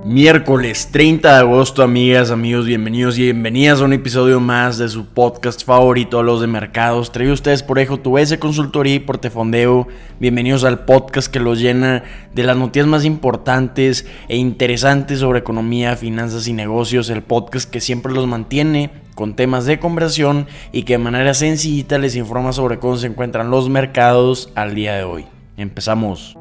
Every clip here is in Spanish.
Miércoles 30 de agosto, amigas, amigos, bienvenidos y bienvenidas a un episodio más de su podcast favorito, Los de Mercados, traído a ustedes por Ejo Tu S Consultoría y Portefondeo. Bienvenidos al podcast que los llena de las noticias más importantes e interesantes sobre economía, finanzas y negocios, el podcast que siempre los mantiene con temas de conversación y que de manera sencillita les informa sobre cómo se encuentran los mercados al día de hoy. Empezamos.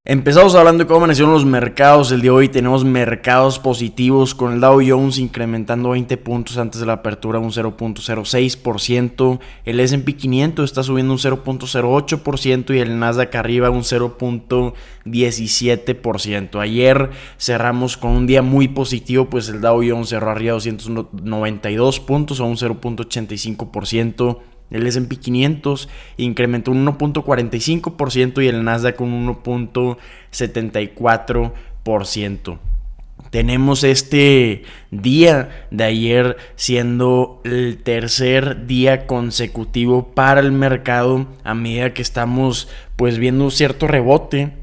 Empezamos hablando de cómo amanecieron los mercados. El día de hoy tenemos mercados positivos con el Dow Jones incrementando 20 puntos antes de la apertura, un 0.06%. El S&P 500 está subiendo un 0.08% y el Nasdaq arriba un 0.17%. Ayer cerramos con un día muy positivo, pues el Dow Jones cerró arriba 292 puntos a un 0.85%. El S&P 500 incrementó un 1.45% y el Nasdaq un 1.74%. Tenemos este día de ayer siendo el tercer día consecutivo para el mercado a medida que estamos viendo un cierto rebote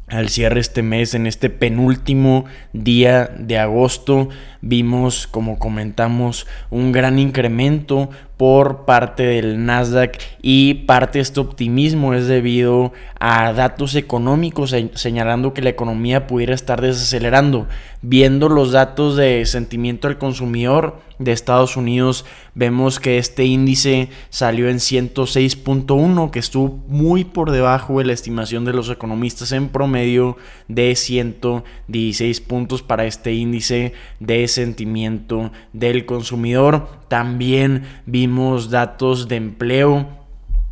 al cierre este mes. En este penúltimo día de agosto vimos, como comentamos, un gran incremento por parte del Nasdaq y parte de este optimismo es debido a datos económicos señalando que la economía pudiera estar desacelerando. Viendo los datos de sentimiento del consumidor de Estados Unidos, vemos que este índice salió en 106.1, que estuvo muy por debajo de la estimación de los economistas en promedio de 116 puntos para este índice de sentimiento del consumidor. También vimos datos de empleo,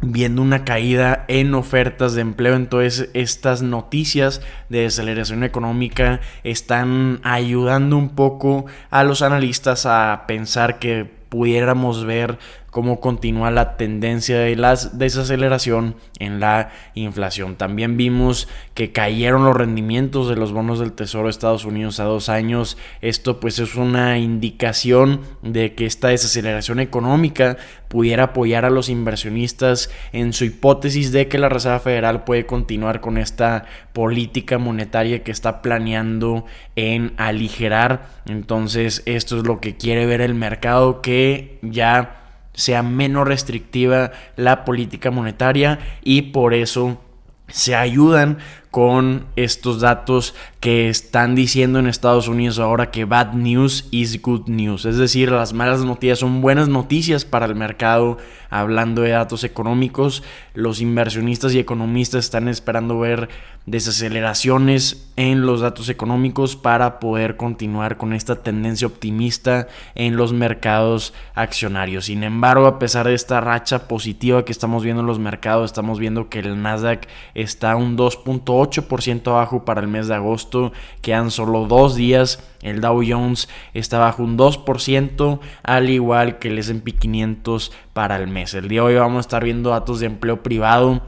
viendo una caída en ofertas de empleo. Entonces estas noticias de desaceleración económica están ayudando un poco a los analistas a pensar que pudiéramos ver cómo continúa la tendencia de la desaceleración en la inflación. También vimos que cayeron los rendimientos de los bonos del Tesoro de Estados Unidos a 2 años. Esto es una indicación de que esta desaceleración económica pudiera apoyar a los inversionistas en su hipótesis de que la Reserva Federal puede continuar con esta política monetaria que está planeando en aligerar. Entonces esto es lo que quiere ver el mercado, que ya sea menos restrictiva la política monetaria, y por eso se ayudan con estos datos que están diciendo en Estados Unidos ahora que bad news is good news, es decir, las malas noticias son buenas noticias para el mercado. Hablando de datos económicos, los inversionistas y economistas están esperando ver desaceleraciones en los datos económicos para poder continuar con esta tendencia optimista en los mercados accionarios. Sin embargo, a pesar de esta racha positiva que estamos viendo en los mercados, estamos viendo que el Nasdaq está un 2.8% abajo para el mes de agosto. Quedan solo 2 días. El Dow Jones está bajo un 2%, al igual que el S&P 500 para el mes. El día de hoy vamos a estar viendo datos de empleo privado.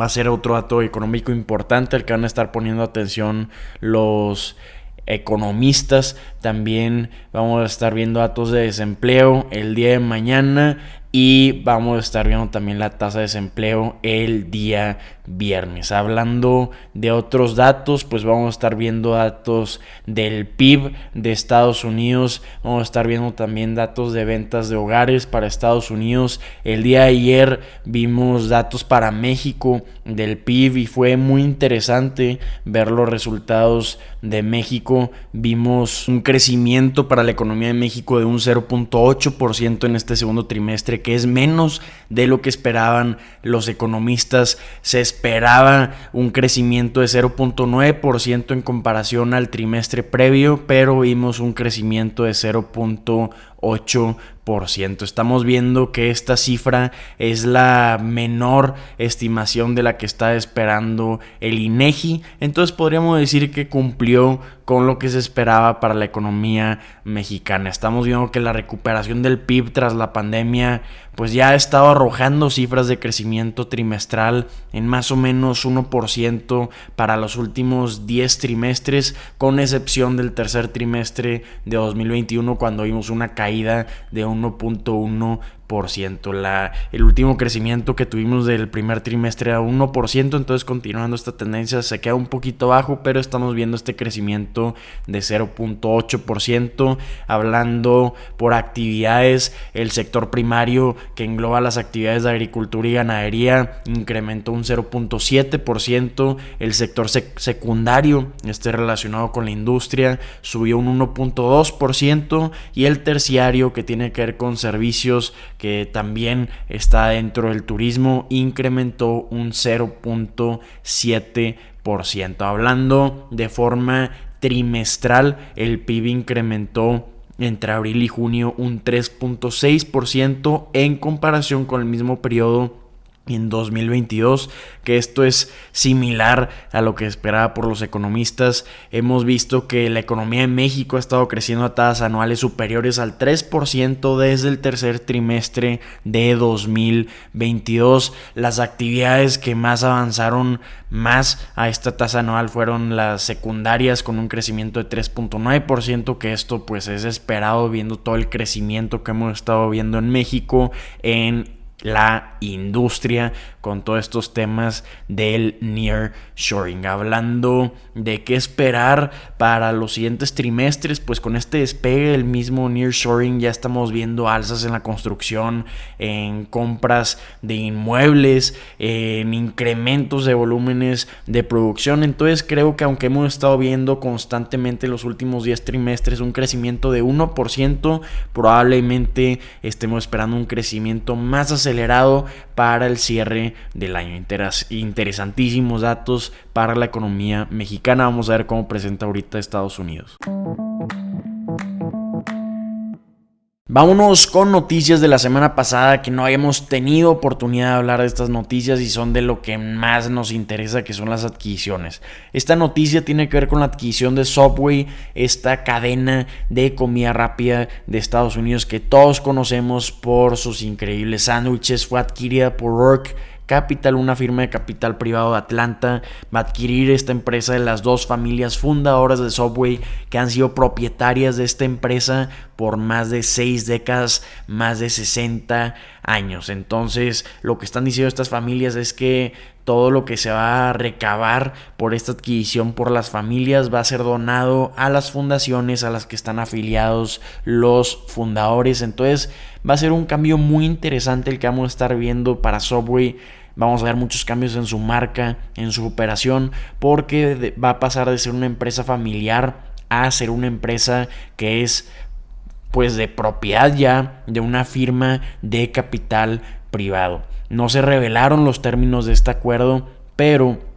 Va a ser otro dato económico importante al que van a estar poniendo atención los economistas. También vamos a estar viendo datos de desempleo el día de mañana y vamos a estar viendo también la tasa de desempleo el día viernes. Hablando de otros datos, vamos a estar viendo datos del PIB de Estados Unidos, vamos a estar viendo también datos de ventas de hogares para Estados Unidos. El día de ayer vimos datos para México del PIB y fue muy interesante ver los resultados de México. Vimos un crecimiento para la economía de México de un 0.8% en este segundo trimestre, que es menos de lo que esperaban los economistas. Se esperaba un crecimiento de 0.9% en comparación al trimestre previo, pero vimos un crecimiento de 0.8%. Estamos viendo que esta cifra es la menor estimación de la que está esperando el INEGI. Entonces podríamos decir que cumplió con lo que se esperaba para la economía mexicana. Estamos viendo que la recuperación del PIB tras la pandemia ya ha estado arrojando cifras de crecimiento trimestral en más o menos 1% para los últimos 10 trimestres, con excepción del tercer trimestre de 2021, cuando vimos una caída de 1.1%. El último crecimiento que tuvimos del primer trimestre era 1%, entonces continuando esta tendencia se queda un poquito bajo, pero estamos viendo este crecimiento de 0.8%. Hablando por actividades, el sector primario, que engloba las actividades de agricultura y ganadería, incrementó un 0.7%. El sector secundario, relacionado con la industria, subió un 1.2%, y el terciario, que tiene que ver con servicios, que también está dentro del turismo, incrementó un 0.7%. Hablando de forma trimestral, el PIB incrementó entre abril y junio un 3.6% en comparación con el mismo periodo en 2022, que esto es similar a lo que esperaba por los economistas. Hemos visto que la economía de México ha estado creciendo a tasas anuales superiores al 3% desde el tercer trimestre de 2022. Las actividades que más avanzaron más a esta tasa anual fueron las secundarias, con un crecimiento de 3.9%, que esto pues es esperado viendo todo el crecimiento que hemos estado viendo en México en la industria con todos estos temas del nearshoring. Hablando de qué esperar para los siguientes trimestres, pues con este despegue del mismo nearshoring ya estamos viendo alzas en la construcción, en compras de inmuebles, en incrementos de volúmenes de producción. Entonces creo que aunque hemos estado viendo constantemente los últimos 10 trimestres un crecimiento de 1%, probablemente estemos esperando un crecimiento más acelerado para el cierre del año. Interesantísimos datos para la economía mexicana. Vamos a ver cómo presenta ahorita Estados Unidos. Vámonos con noticias de la semana pasada, que no habíamos tenido oportunidad de hablar de estas noticias y son de lo que más nos interesa, que son las adquisiciones. Esta noticia tiene que ver con la adquisición de Subway, esta cadena de comida rápida de Estados Unidos que todos conocemos por sus increíbles sándwiches. Fue adquirida por Roark Capital, una firma de capital privado de Atlanta. Va a adquirir esta empresa de las dos familias fundadoras de Subway, que han sido propietarias de esta empresa por más de 6 décadas, más de 60 años. Entonces, lo que están diciendo estas familias es que todo lo que se va a recabar por esta adquisición por las familias va a ser donado a las fundaciones a las que están afiliados los fundadores. Entonces, va a ser un cambio muy interesante el que vamos a estar viendo para Subway. Vamos a ver muchos cambios en su marca, en su operación, porque va a pasar de ser una empresa familiar a ser una empresa que es pues de propiedad ya de una firma de capital privado. No se revelaron los términos de este acuerdo, pero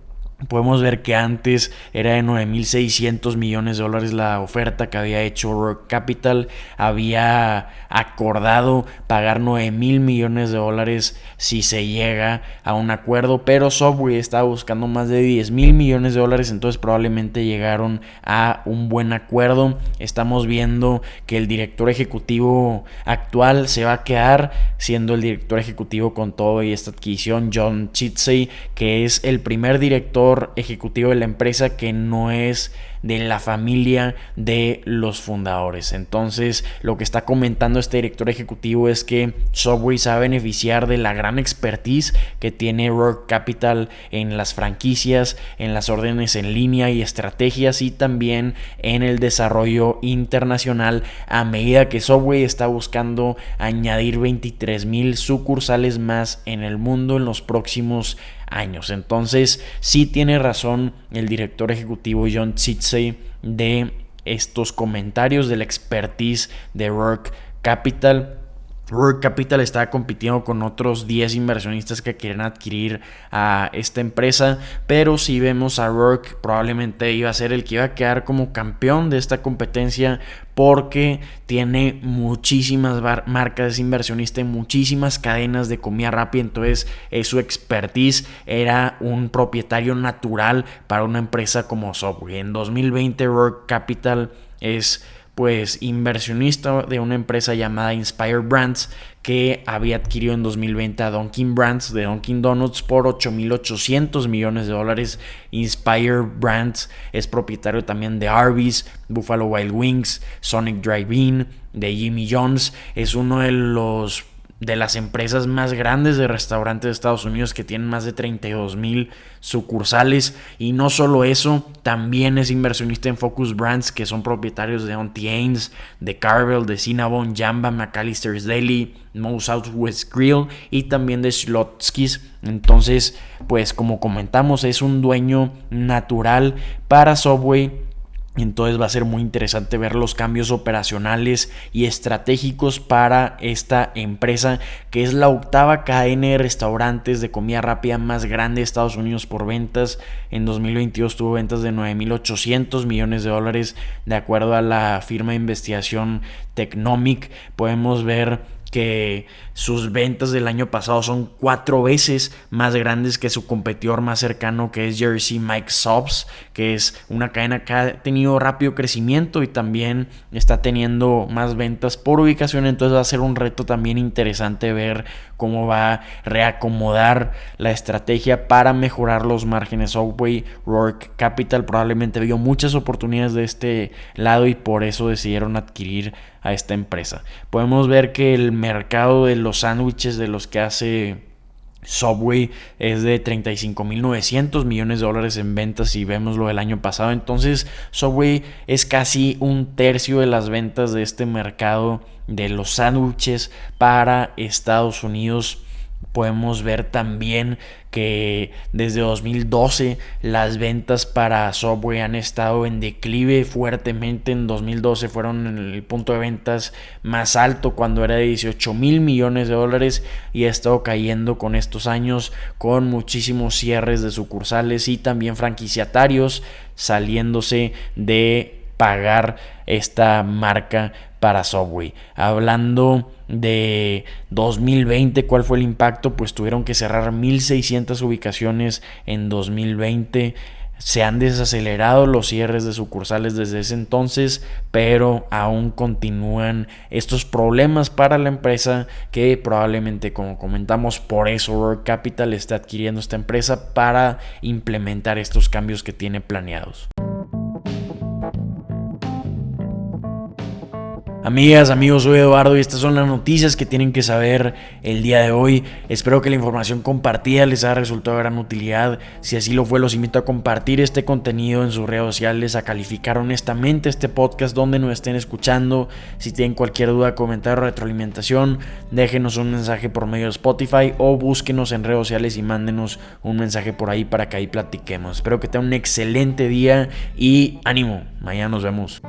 podemos ver que antes era de $9,600 millones la oferta que había hecho Roark Capital. Había acordado pagar $9,000 millones si se llega a un acuerdo, pero Subway estaba buscando más de $10,000 millones, entonces probablemente llegaron a un buen acuerdo. Estamos viendo que el director ejecutivo actual se va a quedar siendo el director ejecutivo con todo y esta adquisición, John Chidsey, que es el primer director ejecutivo de la empresa que no es de la familia de los fundadores. Entonces, lo que está comentando este director ejecutivo es que Subway se va a beneficiar de la gran expertise que tiene Roark Capital en las franquicias, en las órdenes en línea y estrategias, y también en el desarrollo internacional, a medida que Subway está buscando añadir 23,000 sucursales más en el mundo en los próximos años. Entonces, sí tiene razón el director ejecutivo John Chidsey de estos comentarios de la expertise de Roark Capital. Roark Capital está compitiendo con otros 10 inversionistas que quieren adquirir a esta empresa, pero si vemos a Roark, probablemente iba a ser el que iba a quedar como campeón de esta competencia, porque tiene muchísimas marcas, es inversionista en muchísimas cadenas de comida rápida. Entonces su expertise era un propietario natural para una empresa como Subway. En 2020 Roark Capital es pues inversionista de una empresa llamada Inspire Brands, que había adquirido en 2020 a Dunkin' Brands de Dunkin' Donuts por $8,800 millones. Inspire Brands es propietario también de Arby's, Buffalo Wild Wings, Sonic Drive-In, de Jimmy John's. Es uno de los de las empresas más grandes de restaurantes de Estados Unidos, que tienen más de 32,000 sucursales. Y no solo eso, también es inversionista en Focus Brands, que son propietarios de Auntie Anne's, de Carvel, de Cinnabon, Jamba, McAllister's Deli, Moe's Southwest Grill y también de Schlotzsky's. Entonces, pues como comentamos, es un dueño natural para Subway. Entonces va a ser muy interesante ver los cambios operacionales y estratégicos para esta empresa, que es la octava cadena de restaurantes de comida rápida más grande de Estados Unidos por ventas. En 2022 tuvo ventas de $9,800 millones de acuerdo a la firma de investigación Technomic. Podemos ver que sus ventas del año pasado son 4 veces más grandes que su competidor más cercano, que es Jersey Mike's Subs, que es una cadena que ha tenido rápido crecimiento y también está teniendo más ventas por ubicación. Entonces va a ser un reto también interesante ver cómo va a reacomodar la estrategia para mejorar los márgenes. Subway, Roark Capital probablemente vio muchas oportunidades de este lado y por eso decidieron adquirir a esta empresa. Podemos ver que el mercado de los sándwiches de los que hace Subway es de $35,900 millones en ventas, y vemos lo del año pasado. Entonces Subway es casi un tercio de las ventas de este mercado de los sándwiches para Estados Unidos. Podemos ver también que desde 2012 las ventas para Subway han estado en declive fuertemente. En 2012 fueron en el punto de ventas más alto, cuando era de $18,000 millones, y ha estado cayendo con estos años, con muchísimos cierres de sucursales y también franquiciatarios saliéndose de pagar esta marca para Subway. Hablando de 2020, ¿cuál fue el impacto? Pues tuvieron que cerrar 1,600 ubicaciones en 2020. Se han desacelerado los cierres de sucursales desde ese entonces, pero aún continúan estos problemas para la empresa, que probablemente, como comentamos, por eso Roark Capital está adquiriendo esta empresa para implementar estos cambios que tiene planeados. Amigas, amigos, soy Eduardo y estas son las noticias que tienen que saber el día de hoy. Espero que la información compartida les haya resultado de gran utilidad. Si así lo fue, los invito a compartir este contenido en sus redes sociales, a calificar honestamente este podcast donde nos estén escuchando. Si tienen cualquier duda, comentario o retroalimentación, déjenos un mensaje por medio de Spotify o búsquenos en redes sociales y mándenos un mensaje por ahí para que ahí platiquemos. Espero que tengan un excelente día y ánimo. Mañana nos vemos.